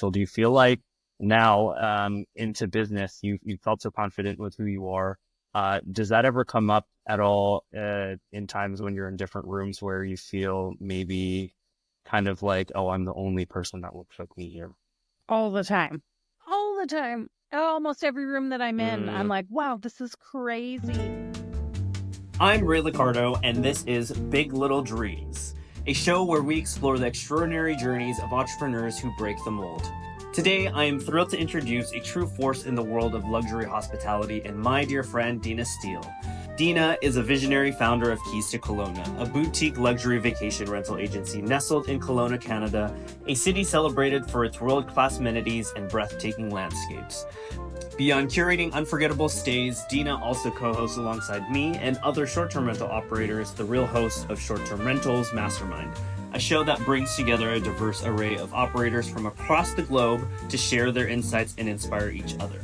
special. Do you feel like now into business, you felt so confident with who you are? Does that ever come up at all in times when you're in different rooms where you feel maybe kind of like, oh, I'm the only person that looks like me here? All the time. All the time. Almost every room that I'm in, I'm like, wow, this is crazy. I'm Ray Liccardo, and this is Big Little Dreams, a show where we explore the extraordinary journeys of entrepreneurs who break the mold. Today, I am thrilled to introduce a true force in the world of luxury hospitality and my dear friend, Deana Steele. Dina is a visionary founder of Keys to Kelowna, a boutique luxury vacation rental agency nestled in Kelowna, Canada, a city celebrated for its world-class amenities and breathtaking landscapes. Beyond curating unforgettable stays, Dina also co-hosts alongside me and other short-term rental operators the real host of Short-Term Rentals Mastermind, a show that brings together a diverse array of operators from across the globe to share their insights and inspire each other.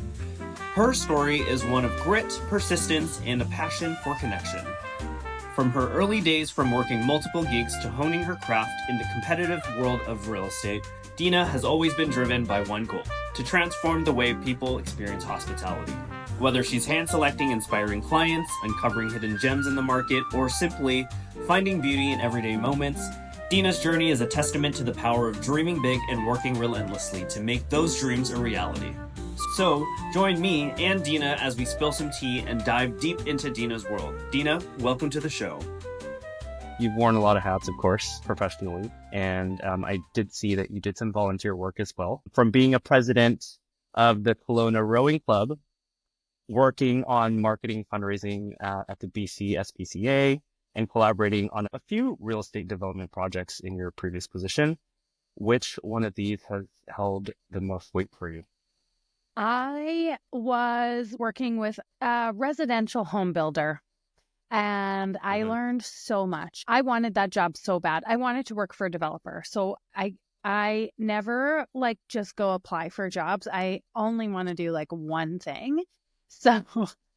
Her story is one of grit, persistence, and a passion for connection. From her early days from working multiple gigs to honing her craft in the competitive world of real estate, Dina has always been driven by one goal: to transform the way people experience hospitality. Whether she's hand-selecting inspiring clients, uncovering hidden gems in the market, or simply finding beauty in everyday moments, Dina's journey is a testament to the power of dreaming big and working relentlessly to make those dreams a reality. So, join me and Dina as we spill some tea and dive deep into Dina's world. Dina, welcome to the show. You've worn a lot of hats, of course, professionally, and I did see that you did some volunteer work as well. From being a president of the Kelowna Rowing Club, working on marketing fundraising at the BC SPCA, and collaborating on a few real estate development projects in your previous position, which one of these has held the most weight for you? I was working with a residential home builder, and I learned so much. I wanted that job so bad. I wanted to work for a developer. So I never just go apply for jobs. I only want to do one thing. So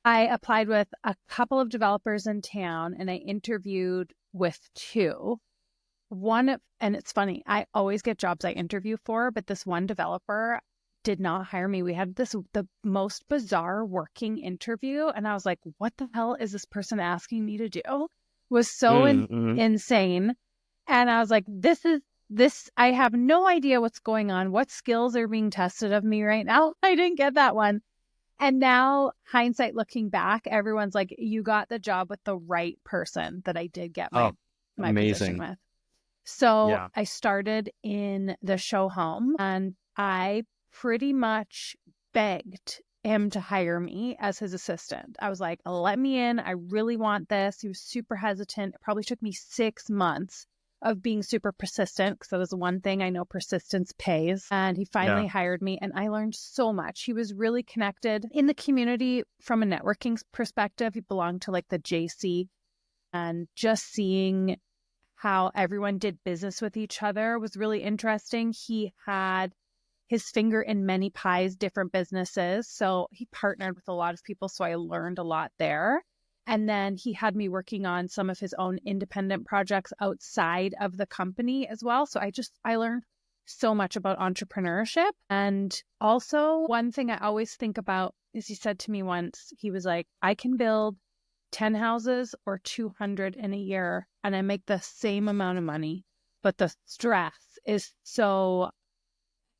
I applied with a couple of developers in town, and I interviewed with two. And it's funny, I always get jobs I interview for, but this one developer did not hire me. We had the most bizarre working interview, and I was like, what the hell is this person asking me to do? It was so insane. And I was like, I have no idea what's going on. What skills are being tested of me right now? I didn't get that one. And now, hindsight looking back, everyone's like, you got the job with the right person that I did get my position with. So yeah. I started in the show home, and I pretty much begged him to hire me as his assistant. I was like, let me in. I really want this. He was super hesitant. It probably took me 6 months of being super persistent, because that is the one thing I know persistence pays. And he finally hired me, and I learned so much. He was really connected in the community from a networking perspective. He belonged to the JC, and just seeing how everyone did business with each other was really interesting. He had his finger in many pies, different businesses. So he partnered with a lot of people. So I learned a lot there. And then he had me working on some of his own independent projects outside of the company as well. So I learned so much about entrepreneurship. And also, one thing I always think about is, he said to me once, he was like, I can build 10 houses or 200 in a year, and I make the same amount of money, but the stress is so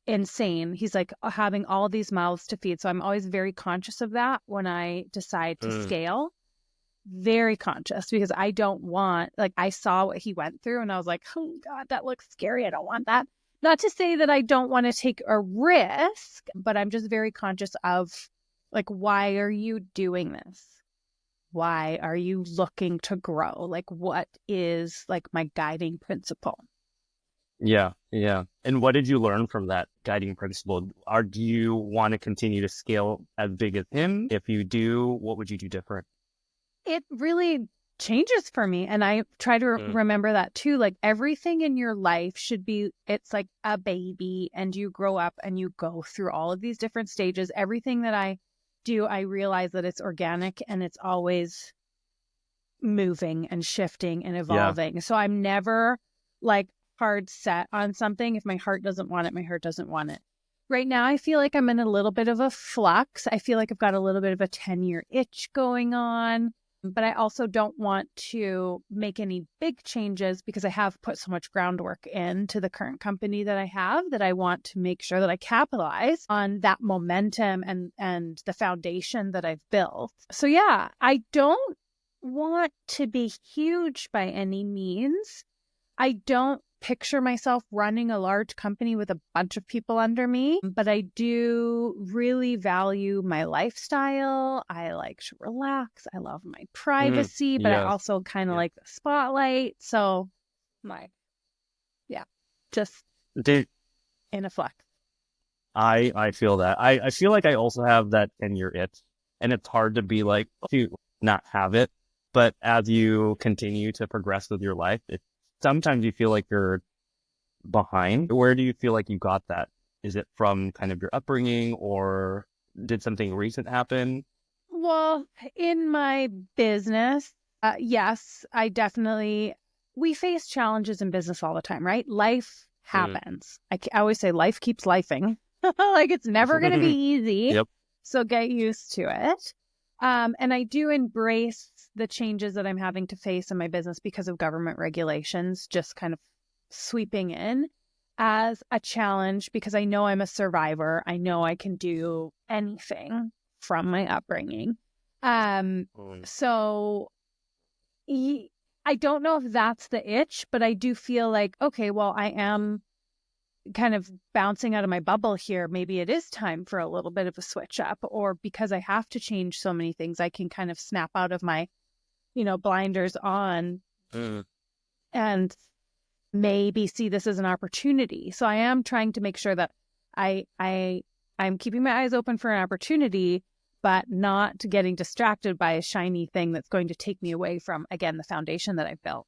insane. He's like, having all these mouths to feed. So I'm always very conscious of that when I decide to scale. Very conscious, because I don't want, I saw what he went through, and I was like, oh God, that looks scary. I don't want that. Not to say that I don't want to take a risk, but I'm just very conscious of why are you doing this? Why are you looking to grow? What is my guiding principle? Yeah. And what did you learn from that guiding principle? Do you want to continue to scale as big as him? If you do, what would you do different? It really changes for me. And I try to remember that too. Everything in your life should be, it's like a baby, and you grow up and you go through all of these different stages. Everything that I do, I realize that it's organic and it's always moving and shifting and evolving. So I'm never hard set on something. If my heart doesn't want it, my heart doesn't want it. Right now, I feel like I'm in a little bit of a flux. I feel like I've got a little bit of a 10-year itch going on, but I also don't want to make any big changes because I have put so much groundwork into the current company that I have that I want to make sure that I capitalize on that momentum and the foundation that I've built. So yeah, I don't want to be huge by any means. I don't picture myself running a large company with a bunch of people under me, but I do really value my lifestyle. I like to relax. I love my privacy, but I Yes. also kind of like the spotlight. So just Did in a flux. I feel that. I feel like I also have that 10-year itch, and it's hard to be like to not have it. But as you continue to progress with your life, sometimes you feel like you're behind. Where do you feel like you got that? Is it from kind of your upbringing, or did something recent happen? Well, in my business, yes, we face challenges in business all the time, right? Life happens. I always say life keeps lifing. Like it's never going to be easy. Yep. So get used to it. And I do embrace the changes that I'm having to face in my business because of government regulations, just kind of sweeping in as a challenge because I know I'm a survivor. I know I can do anything from my upbringing. So I don't know if that's the itch, but I do feel like, okay, well, I am kind of bouncing out of my bubble here. Maybe it is time for a little bit of a switch up, or because I have to change so many things, I can kind of snap out of my, blinders on and maybe see this as an opportunity. So I am trying to make sure that I'm keeping my eyes open for an opportunity, but not getting distracted by a shiny thing that's going to take me away from, again, the foundation that I've built.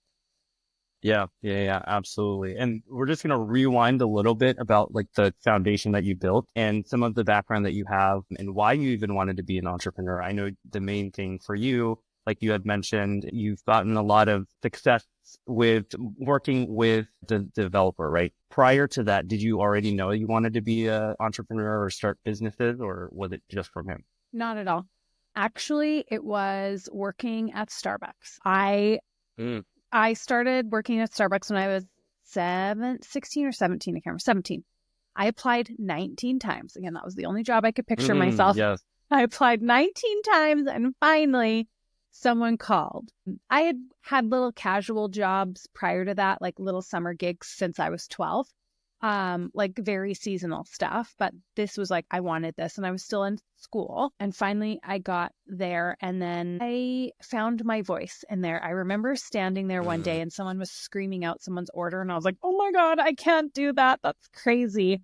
Yeah, absolutely. And we're just going to rewind a little bit about like the foundation that you built and some of the background that you have and why you even wanted to be an entrepreneur. I know the main thing for you, like you had mentioned, you've gotten a lot of success with working with the developer, right? Prior to that, did you already know you wanted to be an entrepreneur or start businesses, or was it just from him? Not at all. Actually, it was working at Starbucks. I started working at Starbucks when I was 16 or 17. I can't remember. 17. I applied 19 times. Again, that was the only job I could picture myself. Yes. I applied 19 times and finally someone called. I had little casual jobs prior to that, like little summer gigs since I was 12. Like very seasonal stuff, but this was like, I wanted this and I was still in school. And finally I got there and then I found my voice in there. I remember standing there one day and someone was screaming out someone's order and I was like, oh my God, I can't do that. That's crazy.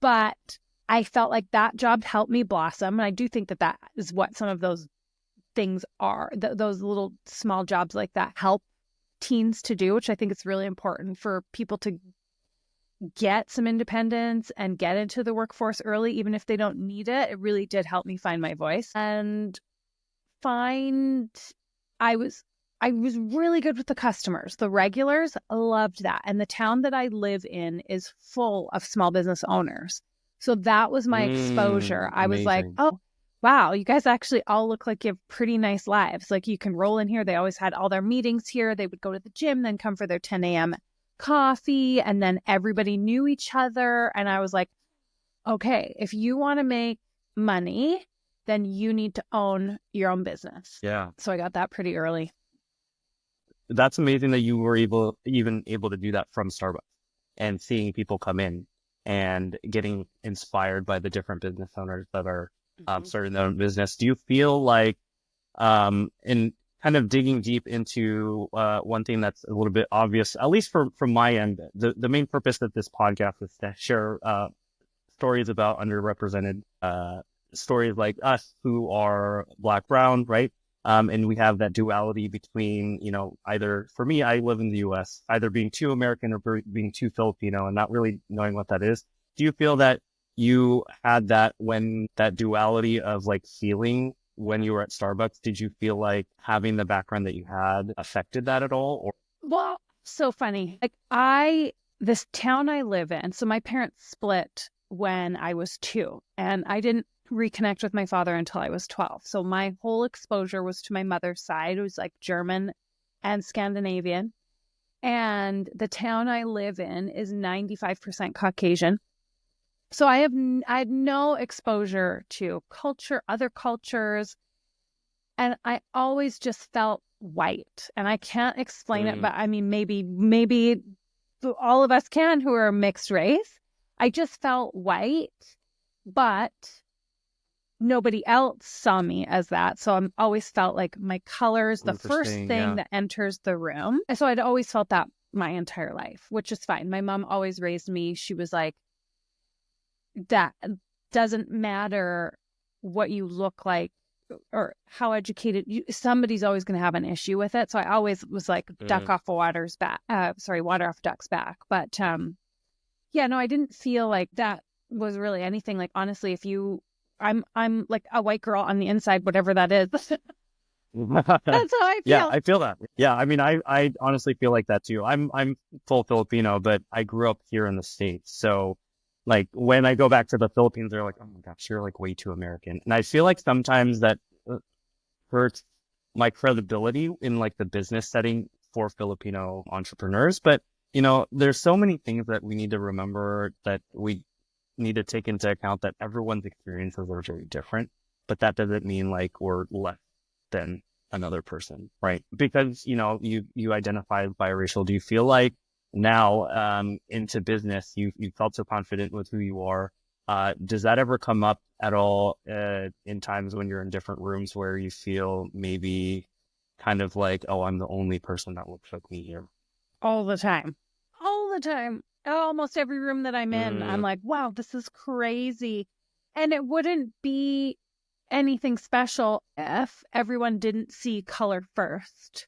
But I felt like that job helped me blossom. And I do think that that is what some of those things are, those little small jobs like that help teens to do, which I think it's really important for people to get some independence and get into the workforce early, even if they don't need it. It really did help me find my voice and I was really good with the customers. The regulars loved that. And the town that I live in is full of small business owners. So that was my exposure. I was like, oh, wow, you guys actually all look like you have pretty nice lives. Like you can roll in here. They always had all their meetings here. They would go to the gym, then come for their 10 a.m. coffee, and then everybody knew each other. And I was like, okay, if you want to make money, then you need to own your own business. Yeah. So I got that pretty early. That's amazing that you were able to do that from Starbucks and seeing people come in and getting inspired by the different business owners that are starting their own business. Do you feel like in kind of digging deep into one thing that's a little bit obvious, at least from my end, the main purpose of this podcast is to share stories about underrepresented stories like us who are Black, brown, right? And we have that duality between, either, for me, I live in the US, either being too American or being too Filipino and not really knowing what that is. Do you feel that you had that duality of like feeling when you were at Starbucks? Did you feel like having the background that you had affected that at all? Or Well, so funny. Like this town I live in, so my parents split when I was 2, and I didn't reconnect with my father until I was 12. So my whole exposure was to my mother's side. It was like German and Scandinavian. And the town I live in is 95% Caucasian. So I had no exposure to culture, other cultures. And I always just felt white. And I can't explain it, but I mean, maybe all of us can who are mixed race. I just felt white, but nobody else saw me as that. So I always felt like my colors, the first thing that enters the room. And so I'd always felt that my entire life, which is fine. My mom always raised me. She was like, that doesn't matter what you look like or how educated somebody's always going to have an issue with it. So I always was like water off a duck's back. But yeah, no, I didn't feel like that was really anything. Like, honestly, I'm like a white girl on the inside, whatever that is. That's how I feel. Yeah, I feel that. Yeah, I mean, I honestly feel like that too. I'm full Filipino, but I grew up here in the States. So like when I go back to the Philippines, they're like, oh my gosh, you're like way too American. And I feel like sometimes that hurts my credibility in like the business setting for Filipino entrepreneurs. But, you know, there's so many things that we need to remember, that we need to take into account, that everyone's experiences are very different. But that doesn't mean like we're less than another person, right? Because, you know, you identify as biracial. Do you feel like now into business, you felt so confident with who you are? Does that ever come up at all in times when you're in different rooms where you feel maybe kind of like, oh, I'm the only person that looks like me here? All the time. Almost every room that I'm in, I'm like, wow, this is crazy. And it wouldn't be anything special if everyone didn't see color first.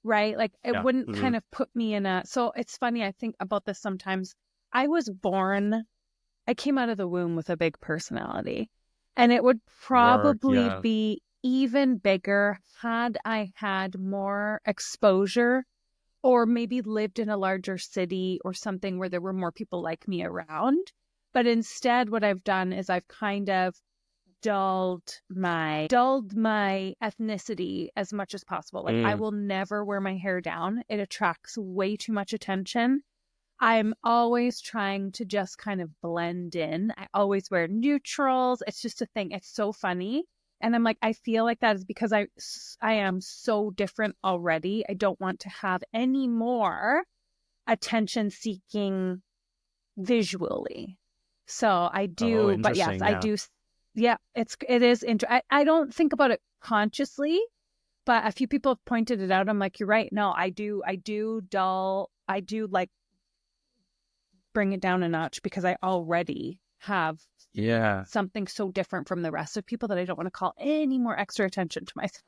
Right? Like it wouldn't kind of put me in so it's funny. I think about this sometimes. I came out of the womb with a big personality, and it would probably be even bigger had I had more exposure, or maybe lived in a larger city or something where there were more people like me around. But instead, what I've done is I've kind of dulled my ethnicity as much as possible. Like I will never wear my hair down. It attracts way too much attention. I'm always trying to just kind of blend in. I always wear neutrals. It's just a thing. It's so funny. And I'm like, I feel like that is because I am so different already. I don't want to have any more attention seeking visually. So I do, but yes, I do. Yeah, it is. I don't think about it consciously, but a few people have pointed it out. I'm like, you're right. No, I do like bring it down a notch because I already have something so different from the rest of people that I don't want to call any more extra attention to myself.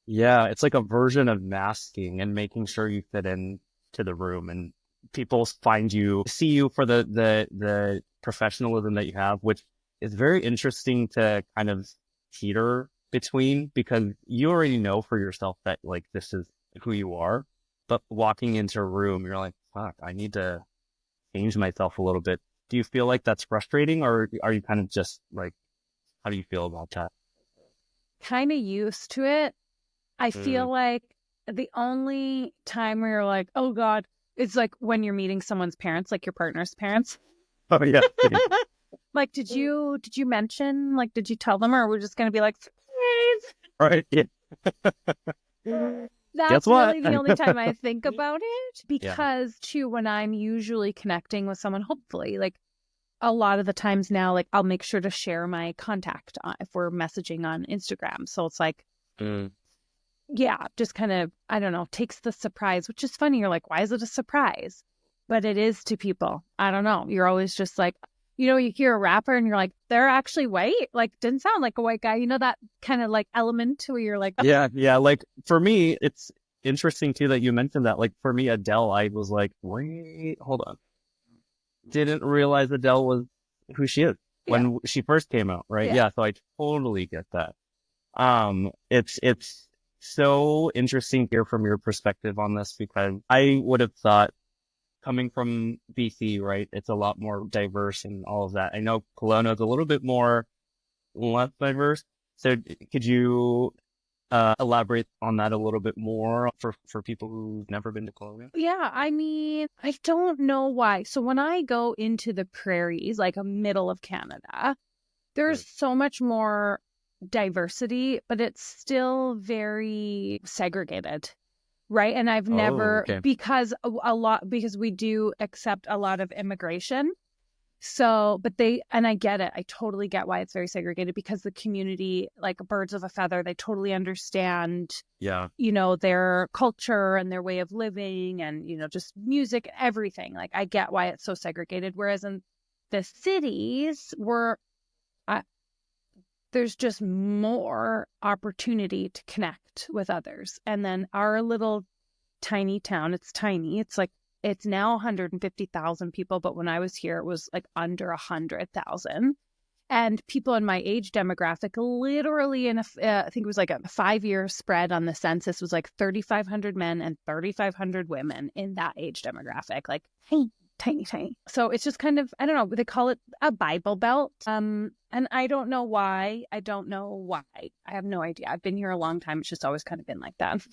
Yeah, it's like a version of masking and making sure you fit in to the room, and people see you for the professionalism that you have, which is very interesting to kind of teeter between, because you already know for yourself that like this is who you are, but walking into a room, you're like, fuck, I need to change myself a little bit. Do you feel like that's frustrating, or are you kind of just like, how do you feel about that? Kind of used to it. I feel like the only time where you're like, oh God, it's like when you're meeting someone's parents, like your partner's parents. Oh yeah. Like, did you mention, like, did you tell them, or we're just going to be like, surprise? Right. Yeah. That's really the only time I think about it, because too, when I'm usually connecting with someone, hopefully, like a lot of the times now, like I'll make sure to share my contact if we're messaging on Instagram. So it's like, just kind of, I don't know, takes the surprise, which is funny. You're like, why is it a surprise? But it is to people. I don't know. You're always just like, you know, you hear a rapper and you're like, they're actually white. Like, didn't sound like a white guy. You know, that kind of like element where you're like, oh. Yeah. Like for me, it's interesting too that you mentioned that. Like for me, Adele, I was like, wait, hold on. Didn't realize Adele was who she is when she first came out, right? Yeah. So I totally get that. It's so interesting to hear from your perspective on this, because I would have thought coming from BC, right? It's a lot more diverse and all of that. I know Kelowna is a little bit more less diverse. So could you elaborate on that a little bit more for people who've never been to Kelowna? Yeah, I mean, I don't know why. So when I go into the prairies, like a middle of Canada, there's so much more diversity, but it's still very segregated, right? And I've never, okay. because because we do accept a lot of immigration. So, and I get it. I totally get why it's very segregated, because the community, like birds of a feather, they totally understand, Yeah. their culture and their way of living and, just music, everything. Like, I get why it's so segregated. Whereas in the cities, there's just more opportunity to connect with others. And then our little tiny town, it's tiny. It's like, it's now 150,000 people, but when I was here, it was like under 100,000. And people in my age demographic, literally I think it was like a 5-year spread on the census, was like 3,500 men and 3,500 women in that age demographic, like tiny. So it's just kind of, I don't know, they call it a Bible Belt. And I don't know why. I have no idea. I've been here a long time. It's just always kind of been like that.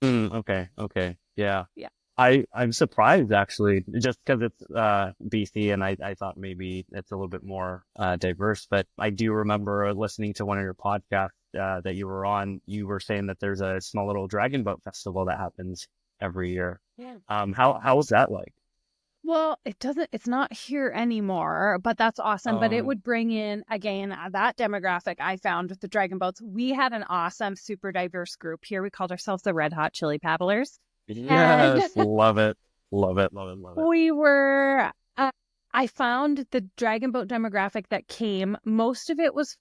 Okay. Yeah. Yeah. I'm surprised, actually, just because it's BC, and I thought maybe it's a little bit more diverse. But I do remember listening to one of your podcasts that you were on. You were saying that there's a small little dragon boat festival that happens every year. Yeah. How was that like? Well, it's not here anymore, but that's awesome. But it would bring in, again, that demographic I found with the dragon boats. We had an awesome, super diverse group here. We called ourselves the Red Hot Chili Paddlers. Yes, love it. We were, I found the dragon boat demographic that came, most of it was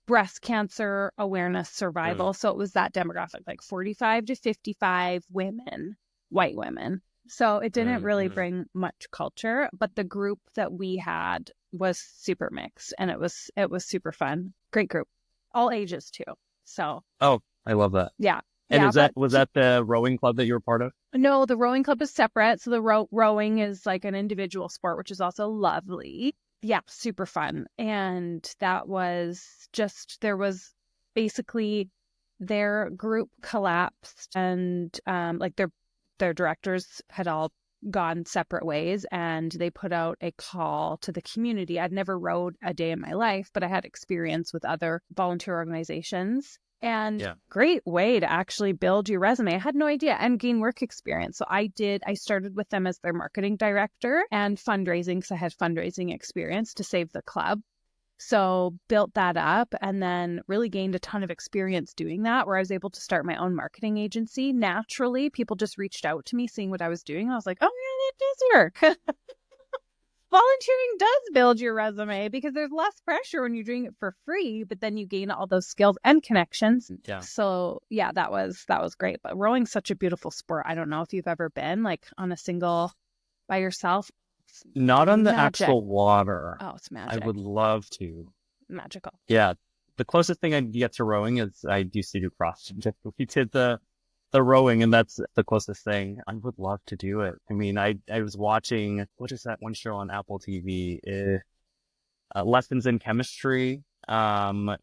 breast cancer awareness survival. So it was that demographic, like 45 to 55 women, white women. So it didn't really bring much culture, but the group that we had was super mixed, and it was super fun. Great group, all ages too. So. Oh, I love that. Yeah. And yeah, was that the rowing club that you were part of? No, the rowing club is separate. So the rowing is like an individual sport, which is also lovely. Yeah, super fun. And that was there was basically their group collapsed, and like their directors had all gone separate ways, and they put out a call to the community. I'd never rowed a day in my life, but I had experience with other volunteer organizations. And great way to actually build your resume. I had no idea, and gain work experience. So I started with them as their marketing director and fundraising, because I had fundraising experience to save the club. So built that up, and then really gained a ton of experience doing that, where I was able to start my own marketing agency. Naturally, people just reached out to me seeing what I was doing. I was like, oh yeah, that does work. Volunteering does build your resume, because there's less pressure when you're doing it for free, but then you gain all those skills and connections. Yeah. So yeah, that was great. But rowing's such a beautiful sport. I don't know if you've ever been like on a single by yourself. Not on the actual water. Oh, it's magic. I would love to. Magical. Yeah. The closest thing I get to rowing is I used to do cross. We did the rowing, and that's the closest thing. I would love to do it. I mean, I was watching, what is that one show on Apple TV? Lessons in Chemistry. Need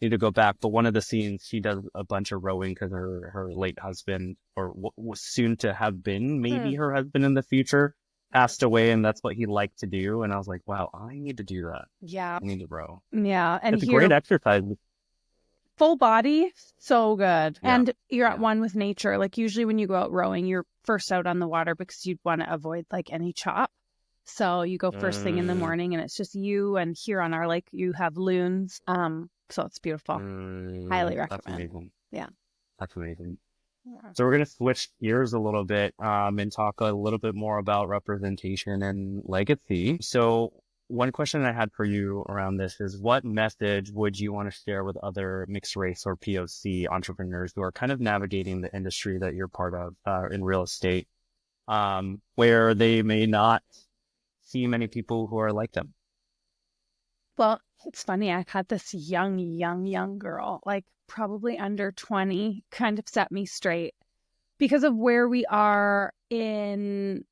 to go back, but one of the scenes, she does a bunch of rowing because her late husband, or was soon to have been maybe her husband in the future, passed away, and that's what he liked to do. And I was like, wow, I need to do that. Yeah. I need to row. Yeah. And it's a great exercise. Full body, so good. Yeah. And you're at one with nature. Like usually when you go out rowing, you're first out on the water because you'd want to avoid like any chop. So you go first thing in the morning, and it's just you. And here on our lake, you have loons. So it's beautiful. Highly recommend. That's amazing. Yeah. That's amazing. Yeah. So we're going to switch gears a little bit and talk a little bit more about representation and legacy. So one question I had for you around this is, what message would you want to share with other mixed race or POC entrepreneurs who are kind of navigating the industry that you're part of in real estate, where they may not see many people who are like them? Well, it's funny. I had this young girl, like probably under 20, kind of set me straight because of where we are in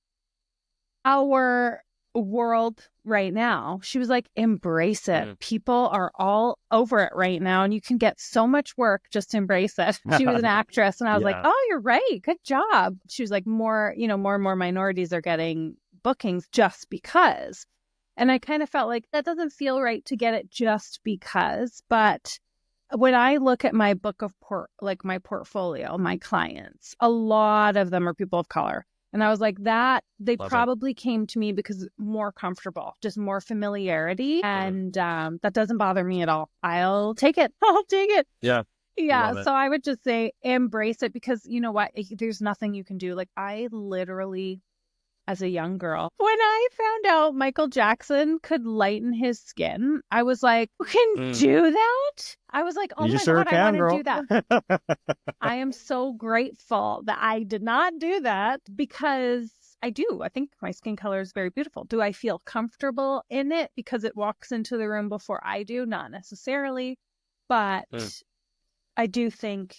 our world right now, she was like, embrace it. People are all over it right now, and you can get so much work. Just embrace it. She was an actress, and I was like, oh, you're right. Good job. She was like, more and more minorities are getting bookings just because. And I kind of felt like that doesn't feel right to get it just because. But when I look at my book of my portfolio, my clients, a lot of them are people of color. And I was like, that they probably came to me because more comfortable, just more familiarity. And that doesn't bother me at all. I'll take it. I'll take it. Yeah. Yeah. So I would just say embrace it, because you know what? There's nothing you can do. Like, I literally, as a young girl, when I found out Michael Jackson could lighten his skin, I was like, you can do that? I was like, oh you my sure God, can, I want to do that. I am so grateful that I did not do that, because I do. I think my skin color is very beautiful. Do I feel comfortable in it because it walks into the room before I do? Not necessarily. But I do think,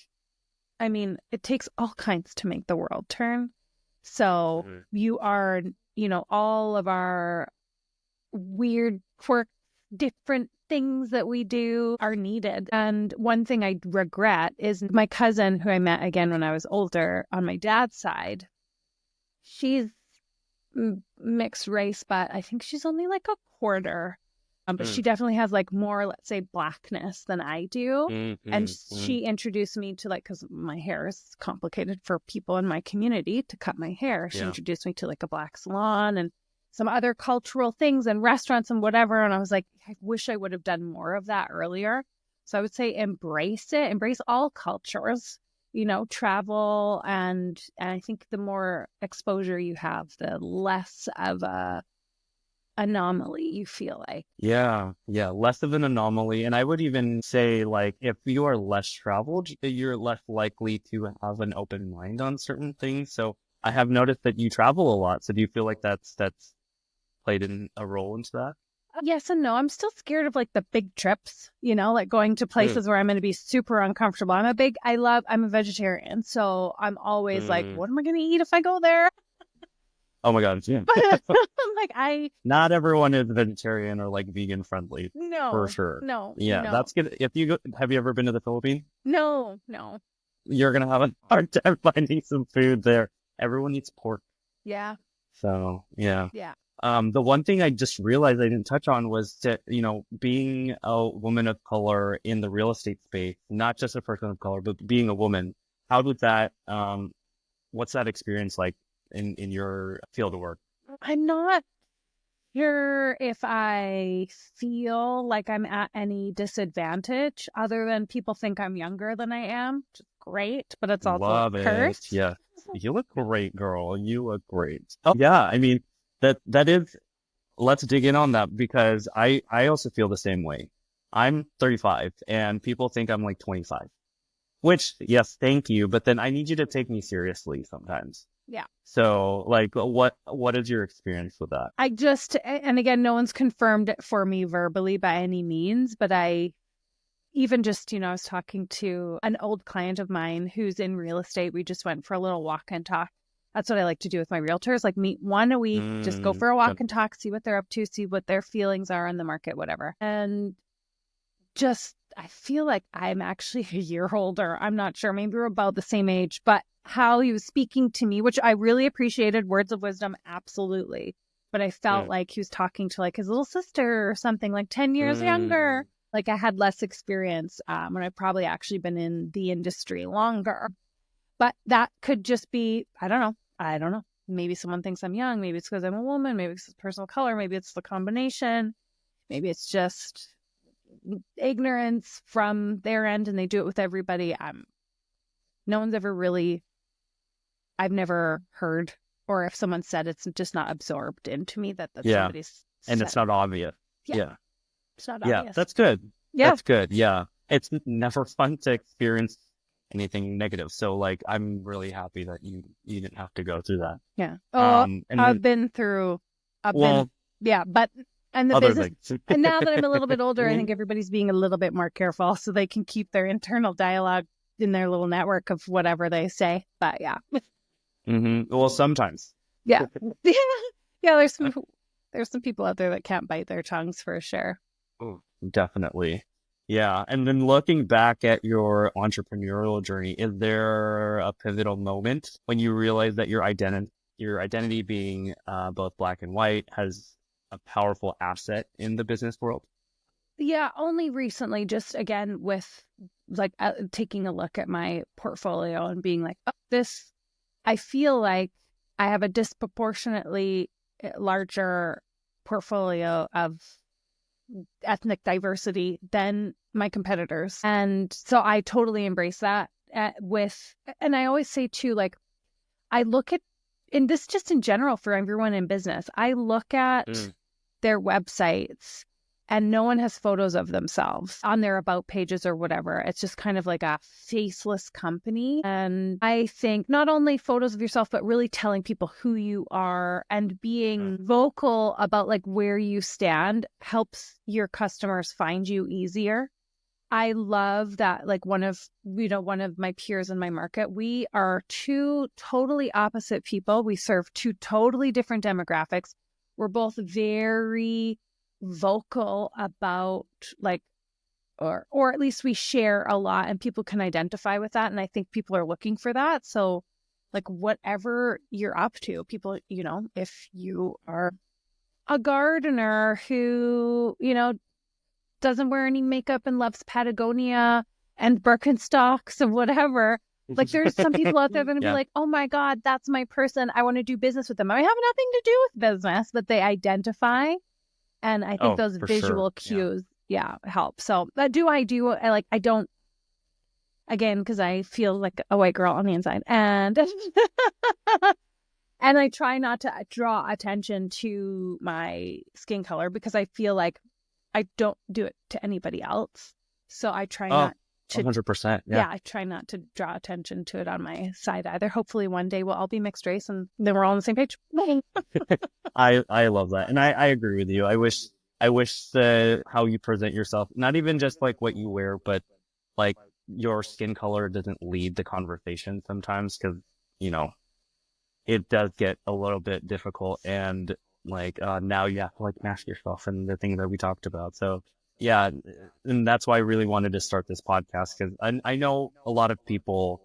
I mean, it takes all kinds to make the world turn. So you are, all of our weird quirks, different things that we do are needed. And one thing I regret is my cousin, who I met again when I was older on my dad's side. She's mixed race, but I think she's only like a quarter. But she definitely has like more, let's say, blackness than I do. And she introduced me to, like, because my hair is complicated for people in my community to cut my hair. She introduced me to like a black salon and some other cultural things and restaurants and whatever. And I was like, I wish I would have done more of that earlier. So I would say embrace it, embrace all cultures, travel. And I think the more exposure you have, the less of a anomaly you feel like. Yeah, less of an anomaly. And I would even say, like, if you are less traveled, you're less likely to have an open mind on certain things. So I have noticed that you travel a lot. So do you feel like that's played in a role into that? Yes and no. I'm still scared of like the big trips, like going to places where I'm going to be super uncomfortable. I'm a vegetarian, so I'm always like, what am I going to eat if I go there? Oh my God, yeah. Like not everyone is vegetarian or like vegan friendly. No, for sure. No, yeah, no. That's good. If you go, have you ever been to the Philippines? No. You're gonna have a hard time finding some food there. Everyone eats pork. Yeah. So yeah. Yeah. The one thing I just realized I didn't touch on was that, being a woman of color in the real estate space, not just a person of color, but being a woman. How did that? What's that experience like in your field of work? I'm not sure if I feel like I'm at any disadvantage other than people think I'm younger than I am, which is great, but it's also Love a curse. it. Yeah. You look great, girl. You look great. Oh, yeah. I mean, that is, let's dig in on that, because I also feel the same way. I'm 35 and people think I'm like 25, which, yes, thank you. But then I need you to take me seriously sometimes. Yeah. So, like, what is your experience with that? And again, no one's confirmed it for me verbally by any means, but I even just, I was talking to an old client of mine who's in real estate. We just went for a little walk and talk. That's what I like to do with my realtors, like meet one a week, just go for a walk and talk, see what they're up to, see what their feelings are in the market, whatever. And just, I feel like I'm actually a year older. I'm not sure. Maybe we're about the same age, but how he was speaking to me, which I really appreciated, words of wisdom, absolutely. But I felt like he was talking to like his little sister or something, like 10 years younger. Like I had less experience when I've probably actually been in the industry longer. But that could just be, I don't know. Maybe someone thinks I'm young. Maybe it's because I'm a woman. Maybe it's personal color. Maybe it's the combination. Maybe it's just ignorance from their end and they do it with everybody. No one's ever really, I've never heard, or if someone said, it's just not absorbed into me that somebody's and it's not obvious. Yeah. It's not obvious. Yeah, that's good. Yeah. That's good. Yeah. It's never fun to experience anything negative. So like, I'm really happy that you didn't have to go through that. Yeah. I've been through, but and the other business, things. and now that I'm a little bit older, I think everybody's being a little bit more careful so they can keep their internal dialogue in their little network of whatever they say. But yeah. Well, sometimes. Yeah. Yeah, there's some people out there that can't bite their tongues for sure. Oh, definitely. Yeah. And then looking back at your entrepreneurial journey, is there a pivotal moment when you realize that your identity being both black and white has a powerful asset in the business world? Yeah, only recently, just again with like taking a look at my portfolio and being like, oh, this, I feel like I have a disproportionately larger portfolio of ethnic diversity than my competitors. And so I totally embrace that and I always say too, like, I look at, and this just in general for everyone in business, I look at their websites and no one has photos of themselves on their about pages or whatever. It's just kind of like a faceless company. And I think not only photos of yourself, but really telling people who you are and being vocal about like where you stand helps your customers find you easier. I love that, like one of my peers in my market, we are two totally opposite people. We serve two totally different demographics. We're both very vocal about like, or at least we share a lot and people can identify with that. And I think people are looking for that. So like whatever you're up to, people, if you are a gardener who, doesn't wear any makeup and loves Patagonia and Birkenstocks and whatever. Like there's some people out there that are going to be like, oh my God, that's my person. I want to do business with them. I have nothing to do with business, but they identify. And I think those visual cues, help. So I don't, again, because I feel like a white girl on the inside. And and I try not to draw attention to my skin color because I feel like I don't do it to anybody else. So I try not to 100%. I try not to draw attention to it on my side either. Hopefully one day we'll all be mixed race and then we're all on the same page. I love that. And I agree with you. I wish how you present yourself, not even just like what you wear, but like your skin color doesn't lead the conversation sometimes because, it does get a little bit difficult and like now you have to like mask yourself and the thing that we talked about. So yeah, and that's why I really wanted to start this podcast because I know a lot of people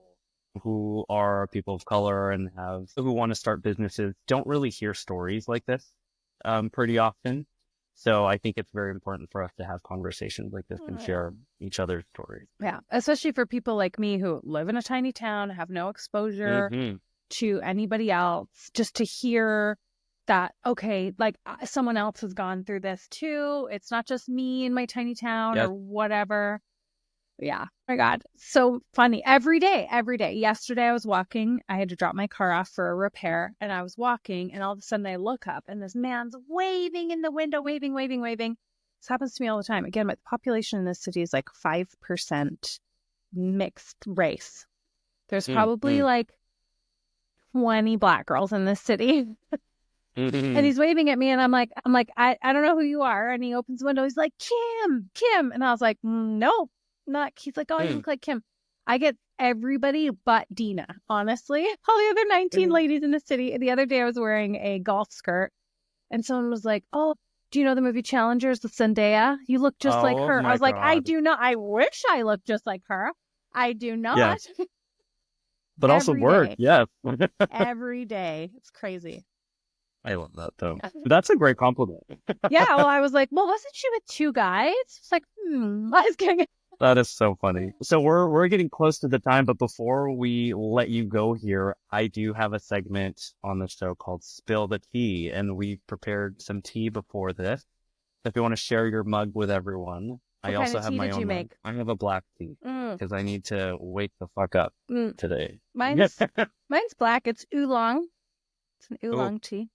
who are people of color and who want to start businesses don't really hear stories like this pretty often. So I think it's very important for us to have conversations like this and share each other's stories. Yeah, especially for people like me who live in a tiny town, have no exposure to anybody else, just to hear that, okay, like someone else has gone through this too. It's not just me in my tiny town or whatever. Yeah. Oh my God. So funny. Every day. Yesterday I was walking. I had to drop my car off for a repair and I was walking and all of a sudden I look up and this man's waving in the window, waving. This happens to me all the time. Again, my population in this city is like 5% mixed race. There's probably like 20 Black girls in this city. And he's waving at me and I'm like, I don't know who you are. And he opens the window. He's like, Kim. And I was like, no, not. He's like, oh, you look like Kim. I get everybody but Dina, honestly. All the other 19 ladies in the city. The other day I was wearing a golf skirt and someone was like, oh, do you know the movie Challengers with Zendaya? You look just like her. I was like, I do not. I wish I looked just like her. I do not. Yes. But also work. Yeah. Every day. It's crazy. I love that though. That's a great compliment. Yeah. Well, I was like, well, wasn't she with two guys? It's like, I was getting. That is so funny. So we're getting close to the time, but before we let you go here, I do have a segment on the show called Spill the Tea, and we prepared some tea before this. If you want to share your mug with everyone, I also have my own mug. I have a black tea because I need to wake the fuck up today. Mine's black. It's oolong. It's an oolong tea.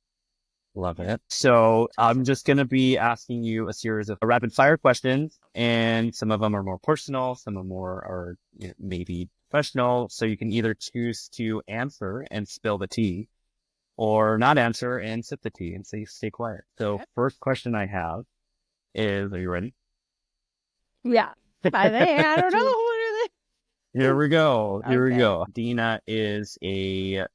Love it. So I'm just going to be asking you a series of rapid fire questions, and some of them are more personal, some of them are maybe professional. So you can either choose to answer and spill the tea or not answer and sip the tea and stay quiet. So First question I have is, are you ready? Yeah. I don't know. What are they? Here we go. Here we Okay. go. Dina is a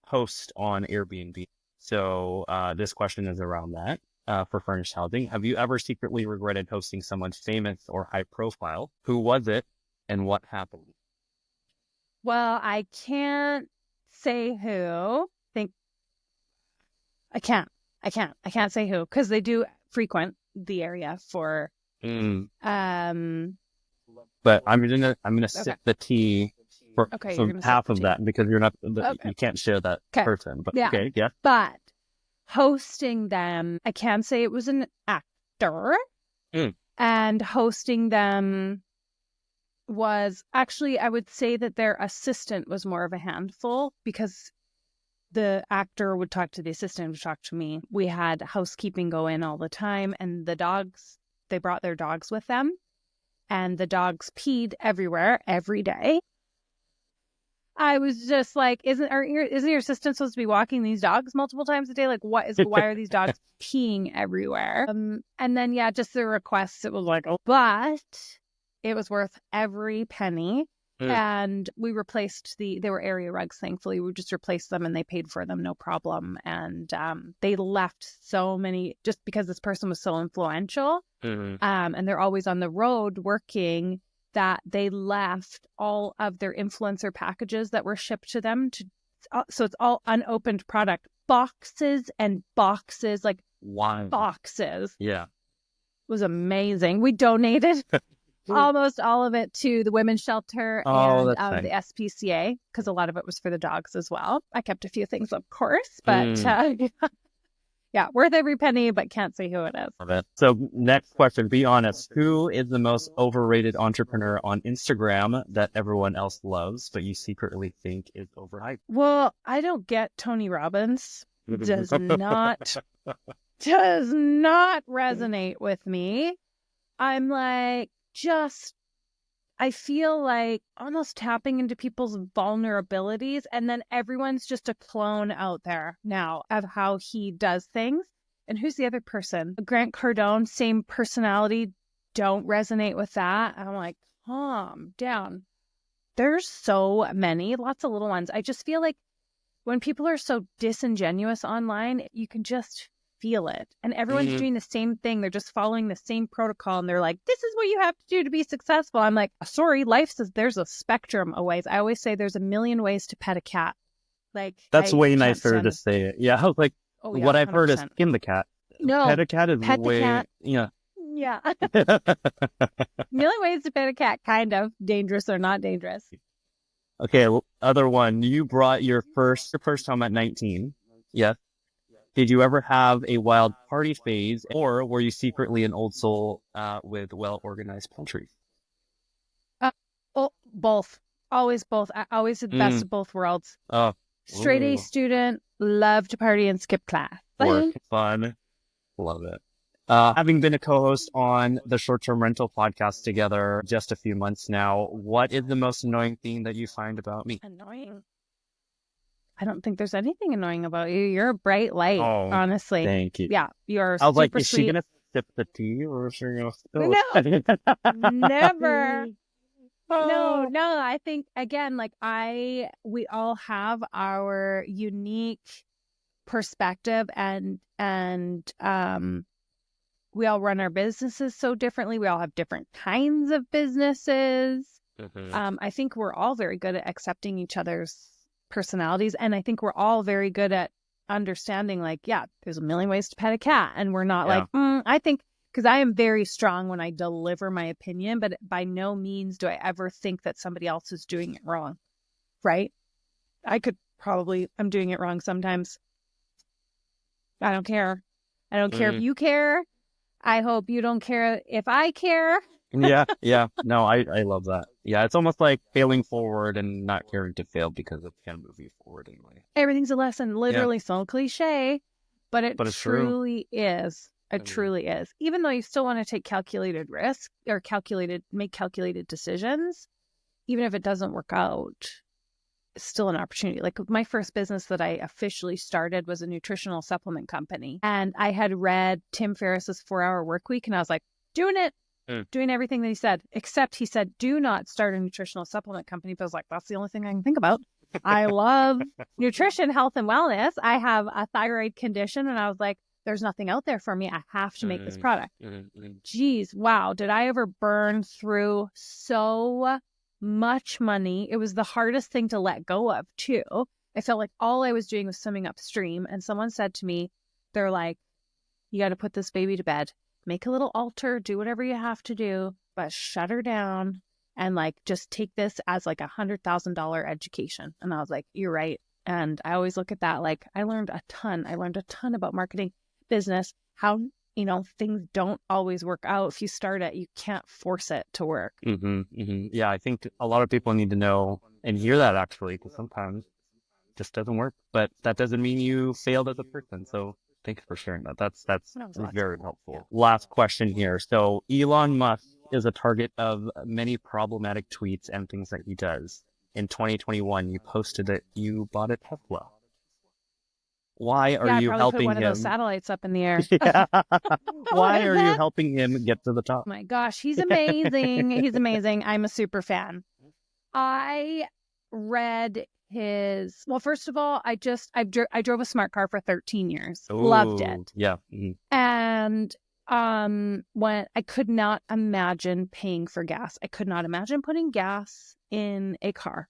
host on Airbnb. So this question is around that for furnished housing. Have you ever secretly regretted hosting someone famous or high profile? Who was it and what happened? Well, I can't say who. I can't say who because they do frequent the area for But I'm gonna sip the tea for Okay, you're some gonna sip half the of tea. that because you're not Okay. you can't share that Okay. person. But Yeah. okay, yeah. But hosting them, I can say it was an actor. And hosting them was actually, I would say that their assistant was more of a handful because the actor would talk to the assistant, would talk to me. We had housekeeping go in all the time, and the dogs, they brought their dogs with them, and the dogs peed everywhere every day. I was just like, isn't your assistant supposed to be walking these dogs multiple times a day? Like, why are these dogs peeing everywhere? And then, yeah, just the requests, it was like, oh, but it was worth every penny. And we replaced they were area rugs, thankfully. We just replaced them and they paid for them, no problem. And they left so many, just because this person was so influential. And they're always on the road working, that they left all of their influencer packages that were shipped to them. So it's all unopened product, boxes and boxes, like boxes. Yeah. It was amazing. We donated almost all of it to the women's shelter and the SPCA because a lot of it was for the dogs as well. I kept a few things, of course, but yeah, worth every penny, but can't say who it is. Love it. So next question, be honest. Who is the most overrated entrepreneur on Instagram that everyone else loves, but you secretly think is overhyped? Well, I don't get Tony Robbins. Does not resonate with me. I'm like, I feel like almost tapping into people's vulnerabilities, and then everyone's just a clone out there now of how he does things. And who's the other person? Grant Cardone, same personality, don't resonate with that. I'm like, calm down. There's so many, lots of little ones. I just feel like when people are so disingenuous online, you can just feel it. And everyone's doing the same thing. They're just following the same protocol. And they're like, this is what you have to do to be successful. I'm like, sorry, life says there's a spectrum of ways. I always say there's a million ways to pet a cat. Like, that's way nicer to say it. Yeah. I was like, what I've heard is skin the cat. No. Pet a cat is pet way, the cat. Yeah. Yeah. Million ways to pet a cat, kind of. Dangerous or not dangerous. Okay. Other one. You brought your first home at 19. Yes. Did you ever have a wild party phase, or were you secretly an old soul with well-organized pantries? Both. Always both. I always did the best of both worlds. Oh, Straight A student, love to party and skip class. Work, fun. Love it. Having been a co-host on the short-term rental podcast together just a few months now, what is the most annoying thing that you find about me? Annoying? I don't think there's anything annoying about you. You're a bright light, honestly. Thank you. Yeah, you're I was super like, is sweet. she going to sip the tea or is she going to spill it? No, never. No, I think, again, like we all have our unique perspective and we all run our businesses so differently. We all have different kinds of businesses. I think we're all very good at accepting each other's personalities, and I think we're all very good at understanding, like, yeah, there's a million ways to pet a cat, and we're not like, I think, because I am very strong when I deliver my opinion, but by no means do I ever think that somebody else is doing it wrong, right? I'm doing it wrong sometimes. I don't care. I don't care if you care. I hope you don't care if I care. Yeah. No, I love that. Yeah, it's almost like failing forward and not caring to fail because it can move you forward anyway. Everything's a lesson, literally. So cliche, but it truly is. It truly is. Even though you still want to take calculated risk or make calculated decisions, even if it doesn't work out, it's still an opportunity. Like my first business that I officially started was a nutritional supplement company. And I had read Tim Ferriss's 4-Hour Workweek and I was like, doing it. doing everything that he said, except he said, do not start a nutritional supplement company. But I was like, that's the only thing I can think about. I love nutrition, health, and wellness. I have a thyroid condition, and I was like, there's nothing out there for me. I have to make this product. Geez, wow. Did I ever burn through so much money? It was the hardest thing to let go of, too. I felt like all I was doing was swimming upstream. And someone said to me, they're like, you got to put this baby to bed, make a little altar, do whatever you have to do, but shut her down and like just take this as like $100,000 education. And I was like, you're right. And I always look at that like I learned a ton. I learned a ton about marketing, business, how, you know, things don't always work out. If you start it, you can't force it to work. Yeah, I think a lot of people need to know and hear that actually, because sometimes it just doesn't work. But that doesn't mean you failed as a person. So thanks for sharing that. That's very helpful. Yeah. Last question here. So Elon Musk is a target of many problematic tweets and things that he does. In 2021, you posted that you bought a Tesla. Why are you helping him? Put one of those satellites up in the air. Yeah. Why are you helping him get to the top? Oh my gosh, he's amazing. He's amazing. I'm a super fan. I read his, well, first of all, I drove a smart car for 13 years. Ooh, loved it. Yeah. And when I could not imagine paying for gas. I could not imagine putting gas in a car.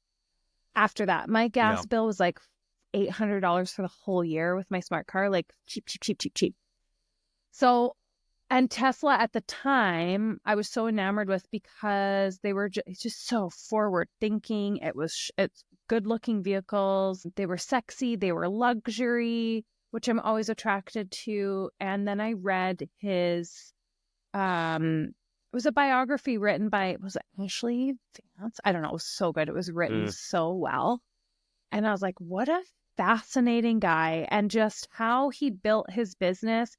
After that, my gas bill was like $800 for the whole year with my smart car, like cheap. So, and Tesla at the time, I was so enamored with because they were just so forward thinking. It's good looking vehicles. They were sexy. They were luxury, which I'm always attracted to. And then I read his, it was a biography written by, was it Ashley Vance? I don't know. It was so good. It was written so well. And I was like, what a fascinating guy. And just how he built his business,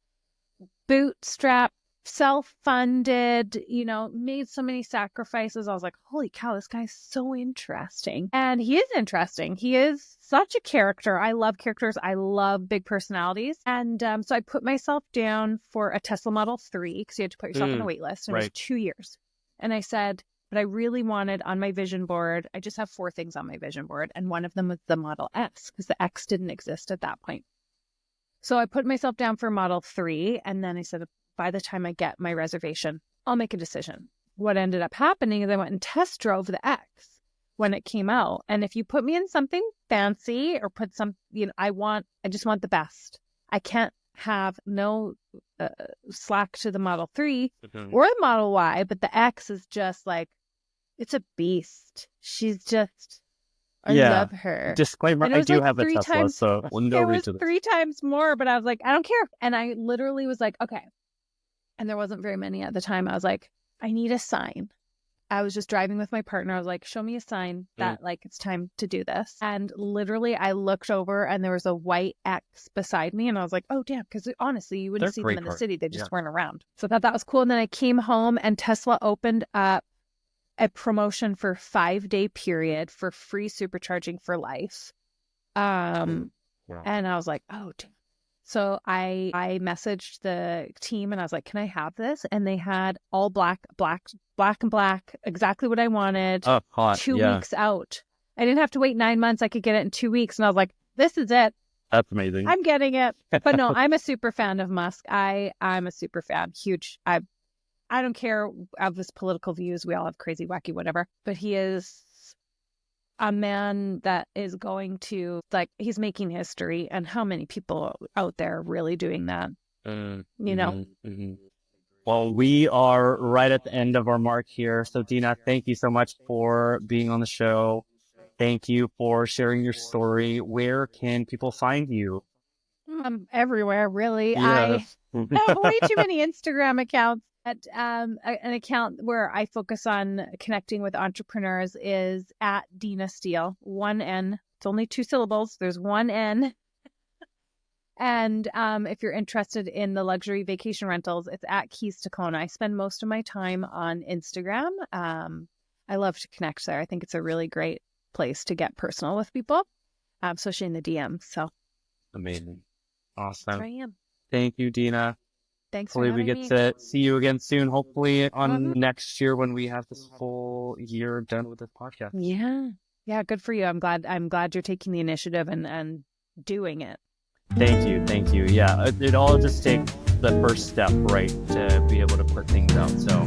bootstrap, self-funded, you know, made so many sacrifices. I was like, holy cow, this guy's so interesting. And he is interesting. He is such a character. I love characters. I love big personalities. And so I put myself down for a Tesla Model 3 because you had to put yourself on a wait list. And it was 2 years. And I said, but I really wanted on my vision board, I just have 4 things on my vision board. And one of them was the Model X because the X didn't exist at that point. So I put myself down for Model 3. And then I said, by the time I get my reservation, I'll make a decision. What ended up happening is I went and test drove the X when it came out. And if you put me in something fancy or put some, you know, I just want the best. I can't have no slack to the Model 3 or the Model Y, but the X is just like, it's a beast. She's just, I love her. Disclaimer, I do have a Tesla, so we'll no read to this. 3 times more, but I was like, I don't care. And I literally was like, okay. And there wasn't very many at the time. I was like, I need a sign. I was just driving with my partner. I was like, show me a sign that like it's time to do this. And literally I looked over and there was a white X beside me. And I was like, oh, damn. Because honestly, you wouldn't see them in the city. They just weren't around. So I thought that was cool. And then I came home and Tesla opened up a promotion for 5-day period for free supercharging for life. And I was like, oh, damn. So I messaged the team and I was like, can I have this? And they had all black, exactly what I wanted. Oh, hot. 2 weeks out. I didn't have to wait 9 months. I could get it in 2 weeks. And I was like, this is it. That's amazing. I'm getting it. But no, I'm a super fan of Musk. I'm a super fan. Huge. I don't care of his political views. We all have crazy, wacky, whatever. But he is a man that is going to, like, he's making history. And how many people out there are really doing that? You know? Well, we are right at the end of our mark here. So, Dina, thank you so much for being on the show. Thank you for sharing your story. Where can people find you? Everywhere, really. Yeah. I have way too many Instagram accounts. An account where I focus on connecting with entrepreneurs is at Deana Steele, 1 N. It's only 2 syllables. There's 1 N. And if you're interested in the luxury vacation rentals, it's at Keys to Kona. I spend most of my time on Instagram. I love to connect there. I think it's a really great place to get personal with people, especially in the DMs. So amazing. Awesome. There I am. Thank you, Dina. Thanks for Hopefully we having get me. to see you again soon. Hopefully on Mhm. next year when we have this whole year done with this podcast. Yeah. Done with this podcast. Yeah, good for you. I'm glad you're taking the initiative and doing it. Thank you. Yeah, it all just takes the first step, right, to be able to put things out. So